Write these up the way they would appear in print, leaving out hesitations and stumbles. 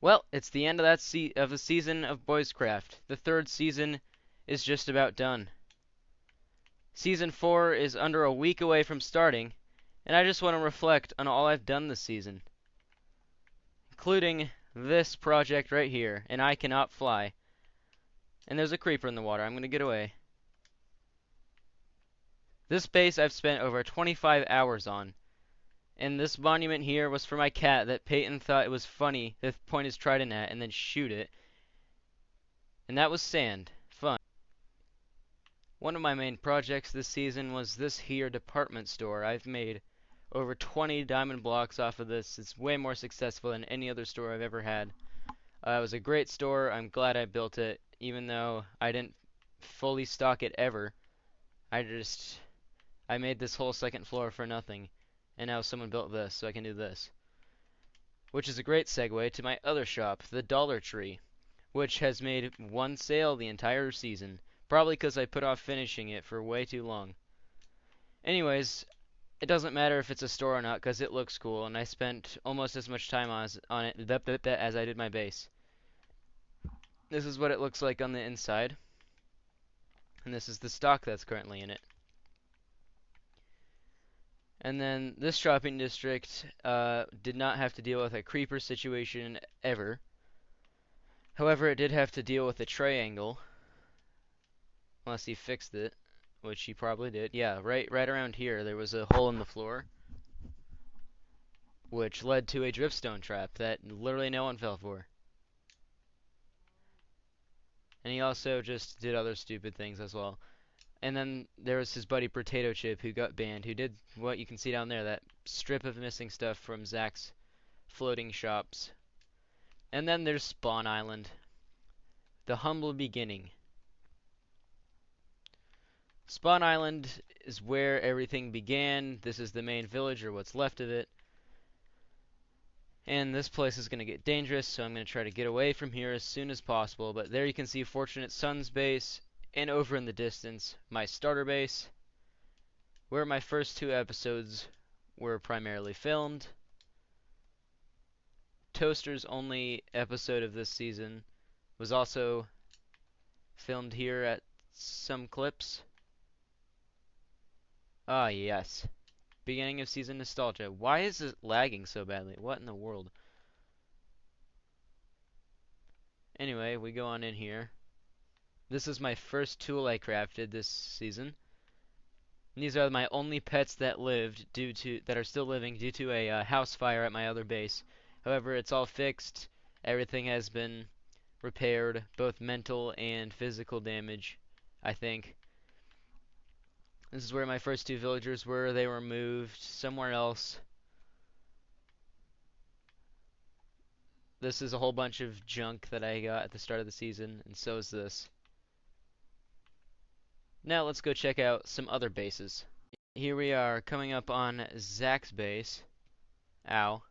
Well, it's the end of the season of Boiscraft. The third season is just about done. Season 4 is under a week away from starting, and I just want to reflect on all I've done this season, including this project right here, and I cannot fly. And there's a creeper in the water. I'm going to get away. This base I've spent over 25 hours on, and this monument here was for my cat that Peyton thought it was funny to point his trident at and then shoot it. And that was sand. Fun. One of my main projects this season was this here department store. I've made over 20 diamond blocks off of this. It's way more successful than any other store I've ever had. It was a great store. I'm glad I built it, even though I didn't fully stock it ever. I made this whole second floor for nothing, and now someone built this, so I can do this. Which is a great segue to my other shop, the Dollar Tree, which has made one sale the entire season, probably because I put off finishing it for way too long. Anyways, it doesn't matter if it's a store or not, because it looks cool, and I spent almost as much time on it as I did my base. This is what it looks like on the inside, and this is the stock that's currently in it. And then this shopping district did not have to deal with a creeper situation ever. However, it did have to deal with a triangle, unless he fixed it, which he probably did. Yeah, right around here there was a hole in the floor, which led to a dripstone trap that literally no one fell for. And he also just did other stupid things as well. And then there was his buddy Potato Chip who got banned, who did what you can see down there, that strip of missing stuff from Zach's floating shops. And then there's Spawn Island, the humble beginning. Spawn Island is where everything began. This is the main village, or what's left of it. And this place is going to get dangerous, so I'm going to try to get away from here as soon as possible. But there you can see Fortunate Son's base, and over in the distance, my starter base, where my first two episodes were primarily filmed. Toaster's only episode of this season was also filmed here at some clips. Ah, yes. Beginning of season nostalgia. Why is it lagging so badly? What in the world? Anyway, we go on in here. This is my first tool I crafted this season. And these are my only pets that are still living due to a house fire at my other base. However, it's all fixed. Everything has been repaired, both mental and physical damage, I think. This is where my first two villagers were. They were moved somewhere else. This is a whole bunch of junk that I got at the start of the season, and so is this. Now let's go check out some other bases. Here we are coming up on Zach's base. Ow.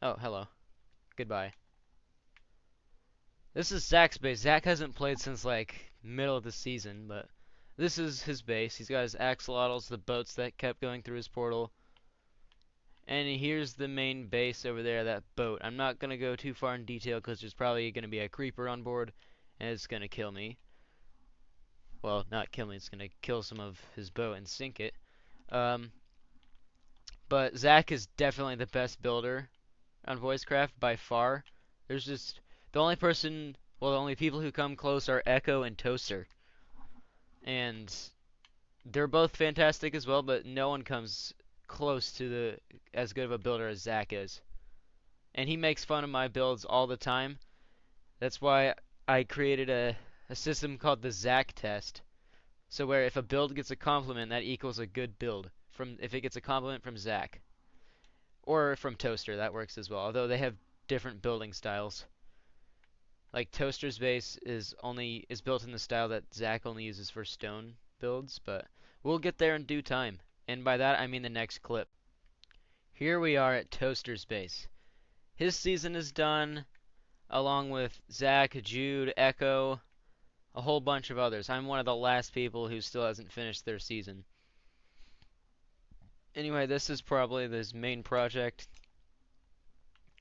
Oh, hello. Goodbye. This is Zach's base. Zach hasn't played since like middle of the season, but this is his base. He's got his axolotls, the boats that kept going through his portal. And here's the main base over there, that boat. I'm not going to go too far in detail because there's probably going to be a creeper on board and it's going to kill me. Well, not kill me, it's going to kill some of his boat and sink it. But Zach is definitely the best builder on Voicecraft by far. There's just the only people who come close are Echo and Toaster. And they're both fantastic as well, but no one comes close to as good of a builder as Zach is. And he makes fun of my builds all the time. That's why I created a system called the Zach test. So where if a build gets a compliment, that equals a good build. If it gets a compliment from Zach. Or from Toaster, that works as well. Although they have different building styles. Like Toaster's base is built in the style that Zach only uses for stone builds, but we'll get there in due time. And by that I mean the next clip. Here we are at Toaster's base. His season is done, along with Zach, Jude, Echo, a whole bunch of others. I'm one of the last people who still hasn't finished their season. Anyway, this is probably his main project,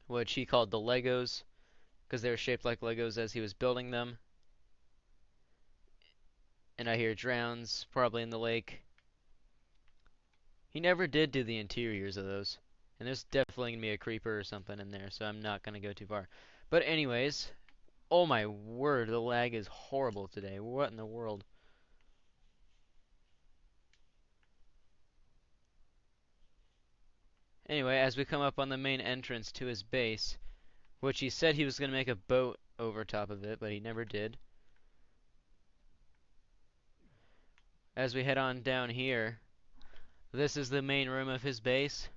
which he called the Legos, because they were shaped like Legos as he was building them. And I hear drowns, probably in the lake. He never did do the interiors of those. And there's definitely going to be a creeper or something in there, so I'm not going to go too far. But anyways, oh my word, the lag is horrible today. What in the world? Anyway, as we come up on the main entrance to his base, which he said he was going to make a boat over top of it, but he never did. As we head on down here, this is the main room of his base.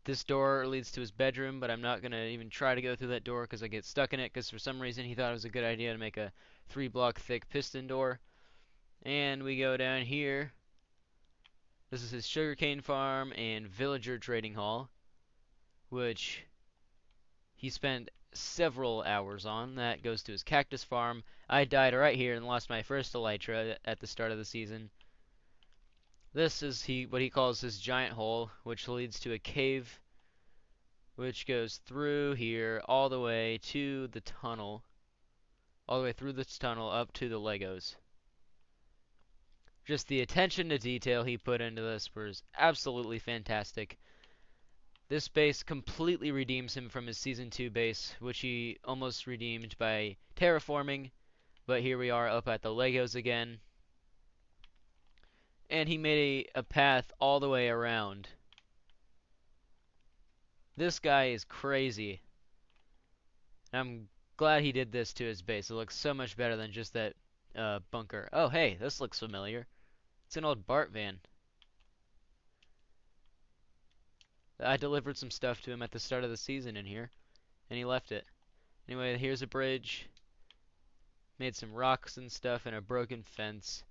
This door leads to his bedroom, but I'm not going to even try to go through that door because I get stuck in it, because for some reason he thought it was a good idea to make a 3-block thick piston door. And we go down here. This is his sugarcane farm and villager trading hall, which he spent several hours on. That goes to his cactus farm. I died right here and lost my first elytra at the start of the season. This is what he calls his giant hole, which leads to a cave, which goes through here all the way to the tunnel, all the way through this tunnel up to the Legos. Just the attention to detail he put into this was absolutely fantastic. This base completely redeems him from his Season 2 base, which he almost redeemed by terraforming, but here we are up at the Legos again. And he made a path all the way around. This guy is crazy. I'm glad he did this to his base. It looks so much better than just that bunker. Oh, hey, this looks familiar. It's an old BART van. I delivered some stuff to him at the start of the season in here, and he left it. Anyway, here's a bridge. Made some rocks and stuff and a broken fence.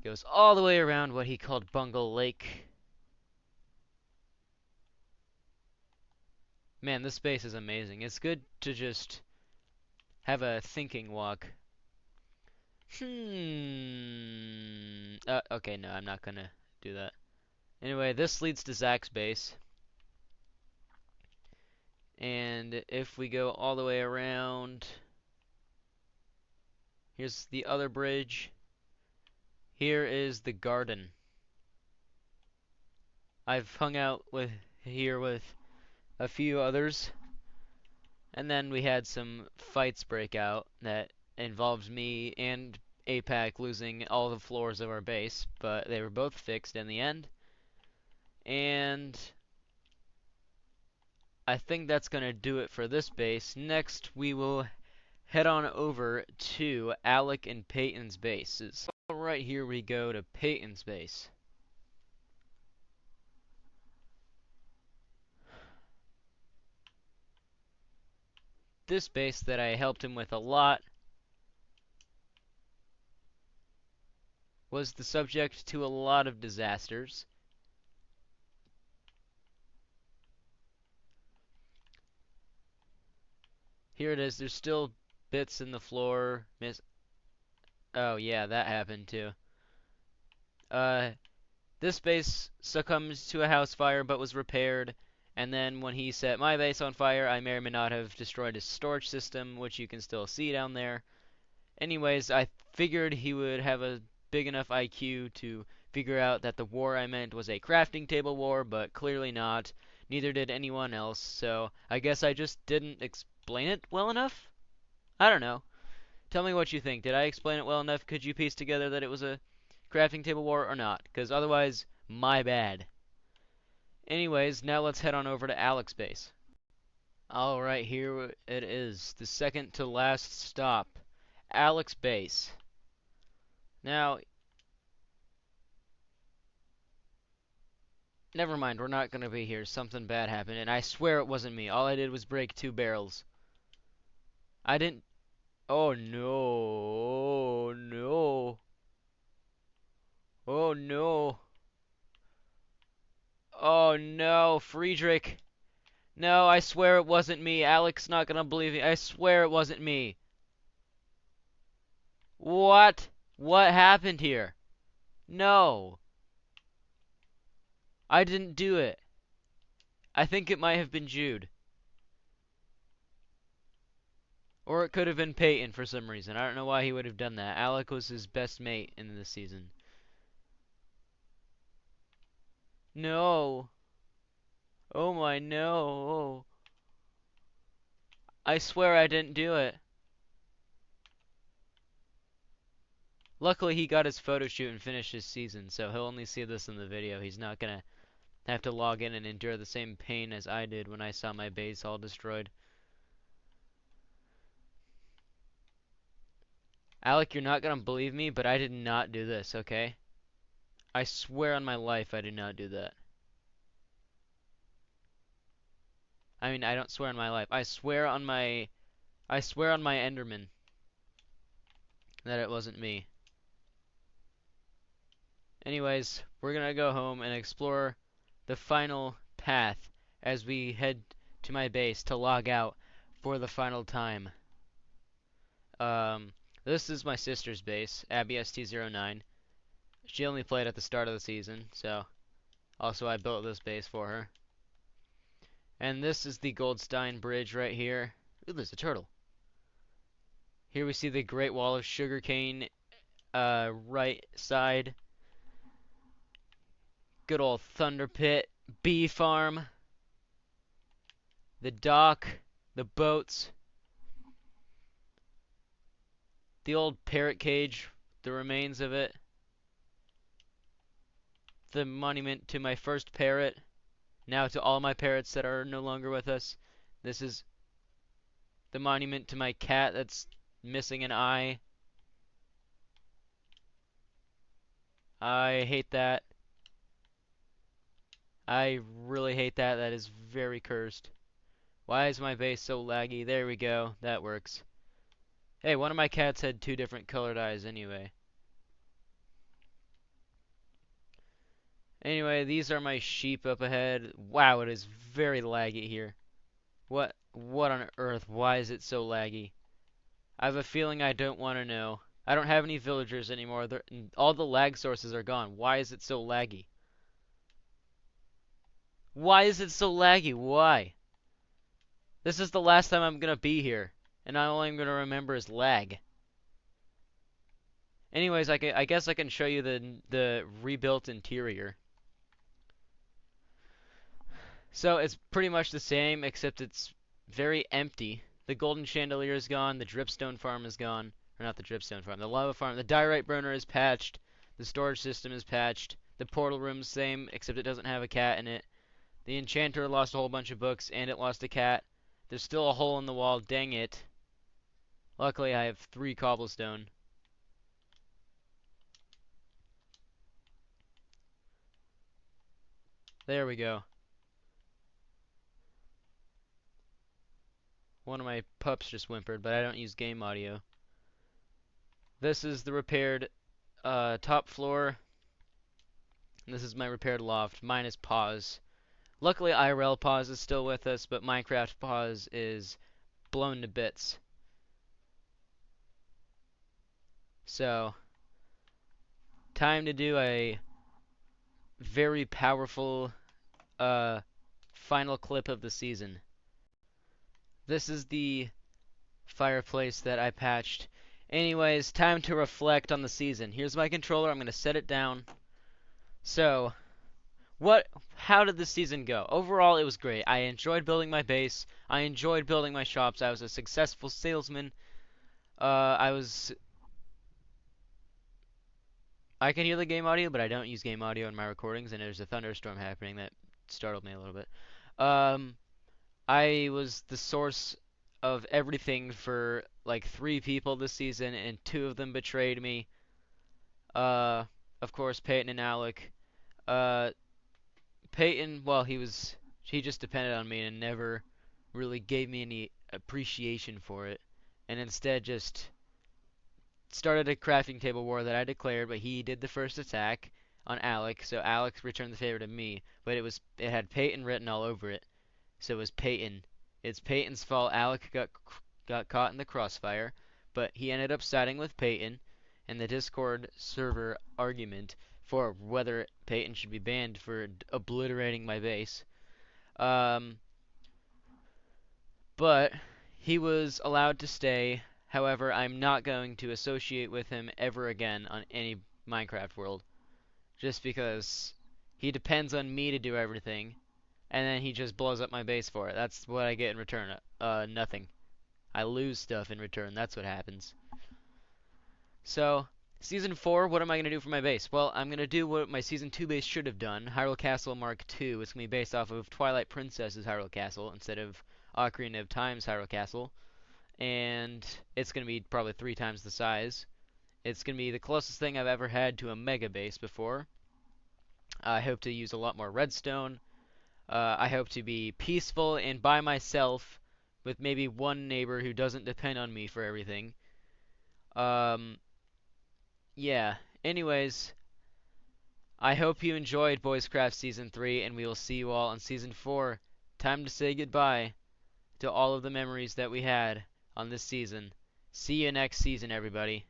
Goes all the way around what he called Bungle Lake. Man, this space is amazing. It's good to just have a thinking walk. Okay, no, I'm not gonna do that. Anyway, this leads to Zach's base. And if we go all the way around, here's the other bridge. Here is the garden. I've hung out here with a few others, and then we had some fights break out that involved me and APAC losing all the floors of our base, but they were both fixed in the end. And I think that's going to do it for this base. Next, we will head on over to Alec and Peyton's bases. Right here we go to Peyton's base. This base that I helped him with a lot was the subject to a lot of disasters. Here it is. There's still bits in the floor. Oh yeah, that happened too. This base succumbed to a house fire but was repaired. And then when he set my base on fire, I may or may not have destroyed his storage system, which you can still see down there. Anyways, I figured he would have a big enough IQ to figure out that the war I meant was a crafting table war, but clearly not. Neither did anyone else, so I guess I just didn't explain it well enough? I don't know. Tell me what you think. Did I explain it well enough? Could you piece together that it was a crafting table war or not? Because otherwise, my bad. Anyways, now let's head on over to Alec's base. Alright, here it is. The second to last stop. Alec's base. Now, never mind, we're not gonna be here. Something bad happened, and I swear it wasn't me. All I did was break 2 barrels. I didn't... Oh no. Oh no. Oh no. Oh no, Friedrich. No, I swear it wasn't me. Alec's not gonna believe me. I swear it wasn't me. What? What happened here? No. I didn't do it. I think it might have been Jude. Or it could have been Peyton for some reason. I don't know why he would have done that. Alec was his best mate in this season. No. Oh my no. I swear I didn't do it. Luckily he got his photo shoot and finished his season, so he'll only see this in the video. He's not gonna have to log in and endure the same pain as I did when I saw my base all destroyed. Alec, you're not gonna believe me, but I did not do this, okay? I swear on my life I did not do that. I mean, I don't swear on my life. I swear on my Enderman that it wasn't me. Anyways, we're gonna go home and explore the final path as we head to my base to log out for the final time. This is my sister's base, AbbyST09. She only played at the start of the season, so also I built this base for her. And this is the Goldstein Bridge right here. Ooh, there's a turtle. Here we see the Great Wall of Sugarcane, right side. Good old Thunder Pit, bee farm, the dock, the boats, the old parrot cage, the remains of it, the monument to my first parrot, now to all my parrots that are no longer with us. This is the monument to my cat that's missing an eye. I hate that. I really hate that. That is very cursed. Why is my base so laggy? There we go. That works. Hey, one of my cats had two different colored eyes anyway. Anyway, these are my sheep up ahead. Wow, it is very laggy here. What on earth? Why is it so laggy? I have a feeling I don't want to know. I don't have any villagers anymore. All the lag sources are gone. Why is it so laggy? Why is it so laggy? Why? This is the last time I'm gonna be here, and all I'm gonna remember is lag. Anyways, I guess I can show you the rebuilt interior. So it's pretty much the same, except it's very empty. The golden chandelier is gone. The dripstone farm is gone. Or not the dripstone farm. The lava farm. The diorite burner is patched. The storage system is patched. The portal room's same, except it doesn't have a cat in it. The enchanter lost a whole bunch of books, and it lost a cat. There's still a hole in the wall. Dang it. Luckily, I have 3 cobblestone. There we go. One of my pups just whimpered, but I don't use game audio. This is the repaired top floor. And this is my repaired loft. Mine is Pause. Luckily, IRL Pause is still with us, but Minecraft Pause is blown to bits. So, time to do a very powerful final clip of the season. This is the fireplace that I patched. Anyways, time to reflect on the season. Here's my controller. I'm going to set it down. So, how did this season go? Overall, it was great. I enjoyed building my base. I enjoyed building my shops. I was a successful salesman. I can hear the game audio, but I don't use game audio in my recordings, and there's a thunderstorm happening that startled me a little bit. I was the source of everything for like 3 people this season, and 2 of them betrayed me. Of course, Peyton and Alec. Peyton, well, he just depended on me and never really gave me any appreciation for it, and instead just started a crafting table war that I declared, but he did the first attack on Alec, so Alec returned the favor to me, but it had Peyton written all over it, so it was Peyton. It's Peyton's fault Alec got caught in the crossfire, but he ended up siding with Peyton, and the Discord server argument for whether Peyton should be banned for obliterating my base. Um, but he was allowed to stay. However, I'm not going to associate with him ever again on any Minecraft world, just because he depends on me to do everything, and then he just blows up my base for it. That's what I get in return. Nothing. I lose stuff in return. That's what happens. So, Season 4, what am I going to do for my base? Well, I'm going to do what my Season 2 base should have done, Hyrule Castle Mark II. It's going to be based off of Twilight Princess's Hyrule Castle instead of Ocarina of Time's Hyrule Castle. And it's going to be probably 3 times the size. It's going to be the closest thing I've ever had to a mega base before. I hope to use a lot more redstone. I hope to be peaceful and by myself with maybe one neighbor who doesn't depend on me for everything. Um, yeah. Anyways, I hope you enjoyed Boiscraft Season 3, and we will see you all on Season 4. Time to say goodbye to all of the memories that we had on this season. See you next season, everybody.